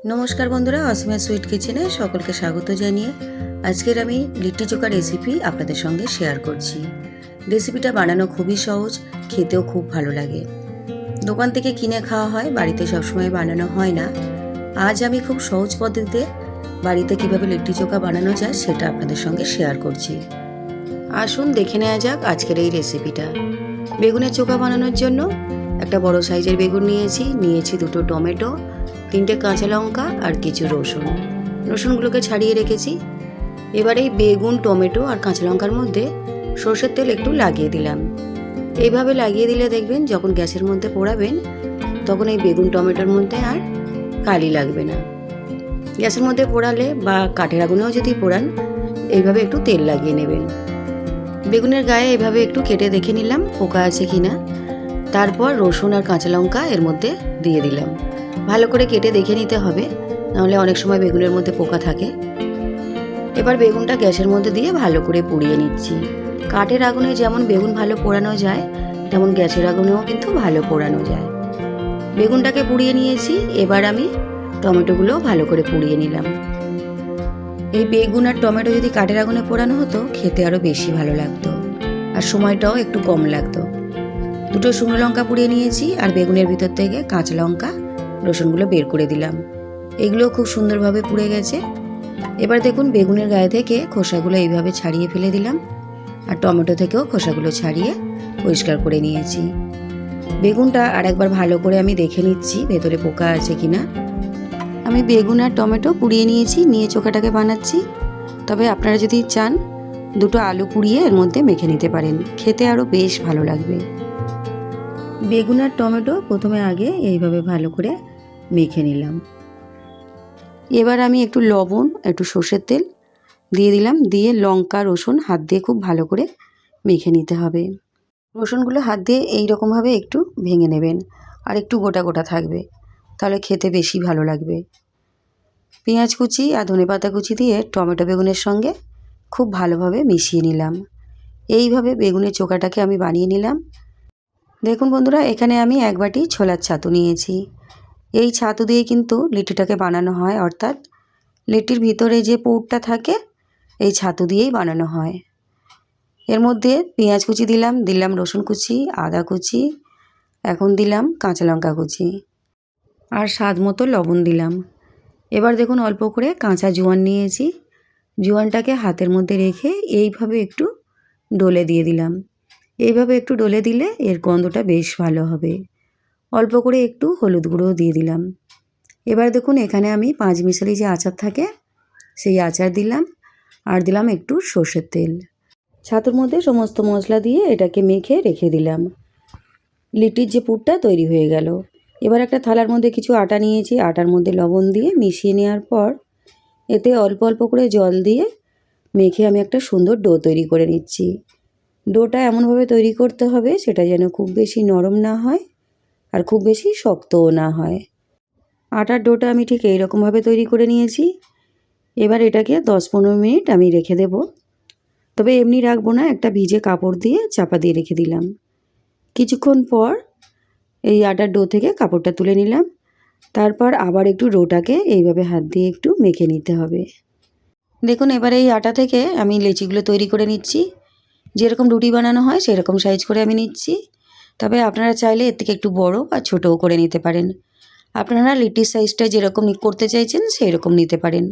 নমস্কার বন্ধুরা, অসমিয়া সুইট কিচেনে সকলকে স্বাগত জানিয়ে আজকের আমি লিট্টি চোখা রেসিপি আপনাদের সঙ্গে শেয়ার করছি। রেসিপিটা বানানো খুবই সহজ, খেতেও খুব ভালো লাগে। দোকান থেকে কিনে খাওয়া হয়, বাড়িতে সবসময় বানানো হয় না। আজ আমি খুব সহজ পদ্ধতিতে বাড়িতে কিভাবে লিট্টি চোখা বানানো যায় সেটা আপনাদের সঙ্গে শেয়ার করছি। আসুন দেখে নেওয়া যাক আজকের এই রেসিপিটা। বেগুনের চোখা বানানোর জন্য একটা বড় সাইজের বেগুন নিয়েছি দুটো টমেটো, 3টে কাঁচা লঙ্কা আর কিছু রসুনগুলোকে ছাড়িয়ে রেখেছি। এবার এই বেগুন, টমেটো আর কাঁচা লঙ্কার মধ্যে সরষের তেল একটু লাগিয়ে দিলাম। এইভাবে লাগিয়ে দিলে দেখবেন যখন গ্যাসের মধ্যে পোড়াবেন তখন এই বেগুন টমেটোর মধ্যে আর কালি লাগবে না। গ্যাসের মধ্যে পোড়ালে বা কাঠের আগুনেও যদি পোড়ান এইভাবে একটু তেল লাগিয়ে নেবেন। বেগুনের গায়ে এভাবে একটু কেটে দেখে নিলাম পোকা আছে কিনা। তারপর রসুন আর কাঁচা লঙ্কা এর মধ্যে দিয়ে দিলাম। ভালো করে কেটে দেখে নিতে হবে, নাহলে অনেক সময় বেগুনের মধ্যে পোকা থাকে। এবার বেগুনটা গ্যাসের মধ্যে দিয়ে ভালো করে পুড়িয়ে নিচ্ছি। কাঠের আগুনে যেমন বেগুন ভালো পোড়ানো যায়, তেমন গ্যাসের আগুনেও কিন্তু ভালো পোড়ানো যায়। বেগুনটাকে পুড়িয়ে নিয়েছি, এবার আমি টমেটোগুলো ভালো করে পুড়িয়ে নিলাম। এই বেগুন আর টমেটো যদি কাঠের আগুনে পোড়ানো হতো খেতে আরও বেশি ভালো লাগতো আর সময়টাও একটু কম লাগতো। দুটো শুকনো লঙ্কা পুড়িয়ে নিয়েছি আর বেগুনের ভিতর থেকে কাঁচা লঙ্কা, রসুনগুলো বের করে দিলাম। এগুলো খুব সুন্দরভাবে পুড়ে গেছে। এবার দেখুন বেগুনের গায়ে থেকে খোসাগুলো এইভাবে ছাড়িয়ে ফেলে দিলাম আর টমেটো থেকেও খোসাগুলো ছাড়িয়ে পরিষ্কার করে নিয়েছি। বেগুনটা আর একবার ভালো করে আমি দেখে নিচ্ছি ভেতরে পোকা আছে কিনা। আমি বেগুন আর টমেটো পুড়িয়ে নিয়ে চোখাটাকে বানাচ্ছি। তবে আপনারা যদি চান দুটো আলু পুড়িয়ে এর মধ্যে মেখে নিতে পারেন, খেতে আরও বেশ ভালো লাগবে। বেগুন আর টমেটো প্রথমে আগে এইভাবে ভালো করে মেখে নিলাম। এবার আমি একটু লবণ, একটু সর্ষের তেল দিয়ে দিলাম, দিয়ে লঙ্কা রসুন হাত দিয়ে খুব ভালো করে মেখে নিতে হবে। রসুনগুলো হাত দিয়ে এইরকমভাবে একটু ভেঙে নেবেন আর একটু গোটা গোটা থাকবে, তাহলে খেতে বেশি ভালো লাগবে। পেঁয়াজ কুচি আর ধনেপাতা কুচি দিয়ে টমেটো বেগুনের সঙ্গে খুব ভালোভাবে মিশিয়ে নিলাম। এইভাবে বেগুনের চোখাটাকে আমি বানিয়ে নিলাম। দেখুন বন্ধুরা, এখানে আমি 1 বাটি ছোলার ছাতু নিয়েছি। এই ছাতু দিয়ে কিন্তু লিট্টিটাকে বানানো হয়, অর্থাৎ লিট্টির ভিতরে যে পুরটা থাকে এই ছাতু দিয়েই বানানো হয়। এর মধ্যে পেঁয়াজ কুচি দিলাম রসুন কুচি, আদা কুচি, এখন দিলাম কাঁচা লঙ্কা কুচি আর স্বাদ মতো লবণ দিলাম। এবার দেখুন অল্প করে কাঁচা জোয়ান নিয়েছি। জোয়ানটাকে হাতের মধ্যে রেখে এইভাবে একটু ডলে দিয়ে দিলাম। এইভাবে একটু ডলে দিলে এর গন্ধটা বেশ ভালো হবে। অল্প করে একটু হলুদ গুঁড়োও দিয়ে দিলাম। এবার দেখুন এখানে আমি 5 মিশালি যে আচার থাকে সেই আচার দিলাম আর দিলাম একটু সর্ষের তেল। ছাতুর মধ্যে সমস্ত মশলা দিয়ে এটাকে মেখে রেখে দিলাম। লিট্টির যে পুরটা তৈরি হয়ে গেল। এবার একটা থালার মধ্যে কিছু আটা নিয়েছি, আটার মধ্যে লবণ দিয়ে মিশিয়ে নেওয়ার পর এতে অল্প অল্প করে জল দিয়ে মেখে আমি একটা সুন্দর ডো তৈরি করে নিচ্ছি। ডোটা এমনভাবে তৈরি করতে হবে সেটা যেন খুব বেশি নরম না হয় আর খুব বেশি শক্তও না হয়। আটার ডোটা আমি ঠিক এইরকমভাবে তৈরি করে নিয়েছি। এবার এটাকে 10-15 মিনিট আমি রেখে দেব। তবে এমনি রাখবো না, একটা ভিজে কাপড় দিয়ে চাপা দিয়ে রেখে দিলাম। কিছুক্ষণ পর এই আটার ডো থেকে কাপড়টা তুলে নিলাম। তারপর আবার একটু ডোটাকে এইভাবে হাত দিয়ে একটু মেখে নিতে হবে। দেখুন এবার এই আটা থেকে আমি লেচিগুলো তৈরি করে নিচ্ছি। যেরকম রুটি বানানো হয় সেরকম সাইজ করে আমি নিচ্ছি। তবে আপনারা চাইলে এর থেকে একটু বড় বা ছোটও করে নিতে পারেন। আপনারা লিট্টির সাইজটা যেরকম করতে চাইছেন সেই রকম নিতে পারেন।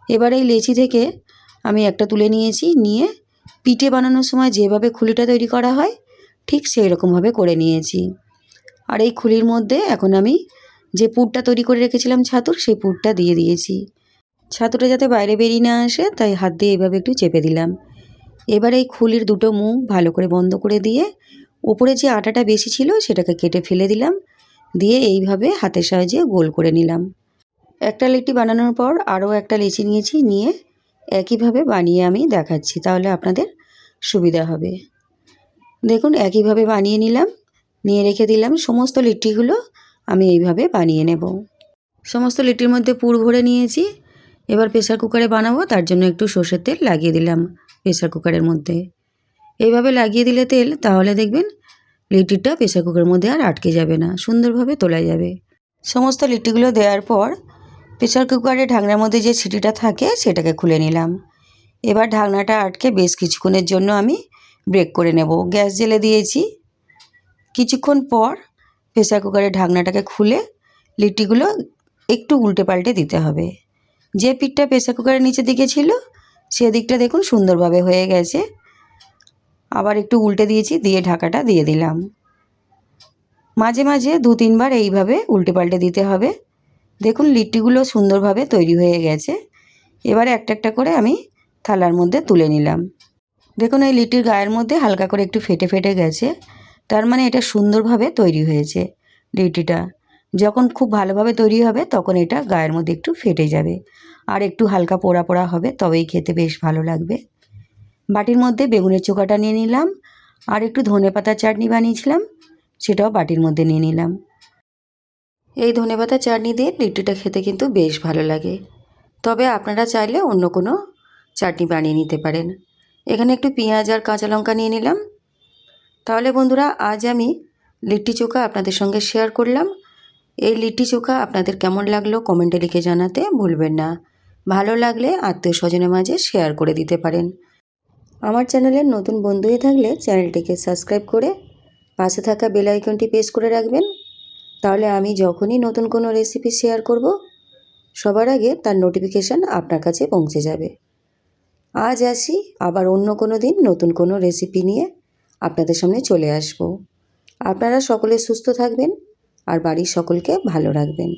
এবার এই লেচি থেকে আমি একটা তুলে নিয়েছি, নিয়ে পিঠে বানানোর সময় যেভাবে খুলিটা তৈরি করা হয় ঠিক সেই রকমভাবে করে নিয়েছি। আর এই খুলির মধ্যে এখন আমি যে পুরটা তৈরি করে রেখেছিলাম ছাতুর, সেই পুরটা দিয়ে দিয়েছি। ছাতুটা যাতে বাইরে বেরিয়ে না আসে তাই হাত দিয়ে এইভাবে একটু চেপে দিলাম। এবার এই খুলির দুটো মুখ ভালো করে বন্ধ করে দিয়ে উপরে যে আটাটা বেশি ছিল সেটাকে কেটে ফেলে দিলাম, দিয়ে এইভাবে হাতের সাহায্যে গোল করে নিলাম। একটা লিট্টি বানানোর পর আরও একটা লেচি নিয়েছি, নিয়ে একইভাবে বানিয়ে আমি দেখাচ্ছি, তাহলে আপনাদের সুবিধা হবে। দেখুন একইভাবে বানিয়ে নিলাম, নিয়ে রেখে দিলাম। সমস্ত লিট্টিগুলো আমি এইভাবে বানিয়ে নেব। সমস্ত লিট্টির মধ্যে পুর ভরে নিয়েছি। এবার প্রেসার কুকারে বানাবো, তার জন্য একটু সর্ষের তেল লাগিয়ে দিলাম প্রেসার কুকারের মধ্যে। এইভাবে লাগিয়ে দিলে তেল, তাহলে দেখবেন লিট্টিটা প্রেসার কুকারের মধ্যে আর আটকে যাবে না, সুন্দরভাবে তোলা যাবে। সমস্ত লিট্টিগুলো দেওয়ার পর প্রেসার কুকারে ঢাকনার মধ্যে যে সিটিটা থাকে সেটাকে খুলে নিলাম। এবার ঢাকনাটা আটকে বেশ কিছুক্ষণের জন্য আমি ব্রেক করে নেব। গ্যাস জ্বেলে দিয়েছি। কিছুক্ষণ পর প্রেসার কুকারের ঢাকনাটাকে খুলে লিট্টিগুলো একটু উল্টে পাল্টে দিতে হবে। যে পিঠটা প্রেসার কুকারের নিচের দিকে ছিল সেদিকটা দেখুন সুন্দরভাবে হয়ে গেছে। আবার একটু উল্টে দিয়েছি, দিয়ে ঢাকাটা দিয়ে দিলাম। মাঝে মাঝে 2-3 বার এইভাবে উল্টে পাল্টে দিতে হবে। দেখুন লিট্টিগুলো সুন্দরভাবে তৈরি হয়ে গেছে। এবারে একটা একটা করে আমি থালার মধ্যে তুলে নিলাম। দেখুন এই লিট্টির গায়ের মধ্যে হালকা করে একটু ফেটে ফেটে গেছে, তার মানে এটা সুন্দরভাবে তৈরি হয়েছে। লিট্টিটা যখন খুব ভালোভাবে তৈরি হবে তখন এটা গায়ের মধ্যে একটু ফেটে যাবে আর একটু হালকা পোড়া পোড়া হবে, তবেই খেতে বেশ ভালো লাগবে। বাটির মধ্যে বেগুনের চোখাটা নিয়ে নিলাম আর একটু ধনেপাতার চাটনি বানিয়েছিলাম, সেটাও বাটির মধ্যে নিয়ে নিলাম। এই ধনেপাতার চাটনি দিয়ে লিট্টিটা খেতে কিন্তু বেশ ভালো লাগে, তবে আপনারা চাইলে অন্য কোনো চাটনি বানিয়ে নিতে পারেন। এখানে একটু পেঁয়াজ আর কাঁচা লঙ্কা নিয়ে নিলাম। তাহলে বন্ধুরা, আজ আমি লিট্টি চোখা আপনাদের সঙ্গে শেয়ার করলাম। এই লিট্টি চোখা আপনাদের কেমন লাগলো কমেন্টে লিখে জানাতে ভুলবেন না। ভালো লাগলে আত্মীয় স্বজনের মাঝে শেয়ার করে দিতে পারেন। আমার চ্যানেলের নতুন বন্ধু হয়ে থাকলে চ্যানেলটিকে সাবস্ক্রাইব করে পাশে থাকা বেল আইকনটি প্রেস করে রাখবেন। তাহলে আমি যখনই নতুন কোনো রেসিপি শেয়ার করব সবার আগে তার নোটিফিকেশান আপনার কাছে পৌঁছে যাবে। আজ আসি, আবার অন্য কোনো দিন নতুন কোনো রেসিপি নিয়ে আপনাদের সামনে চলে আসব। আপনারা সকলে সুস্থ থাকবেন আর বাড়ির সকলকে ভালো রাখবেন।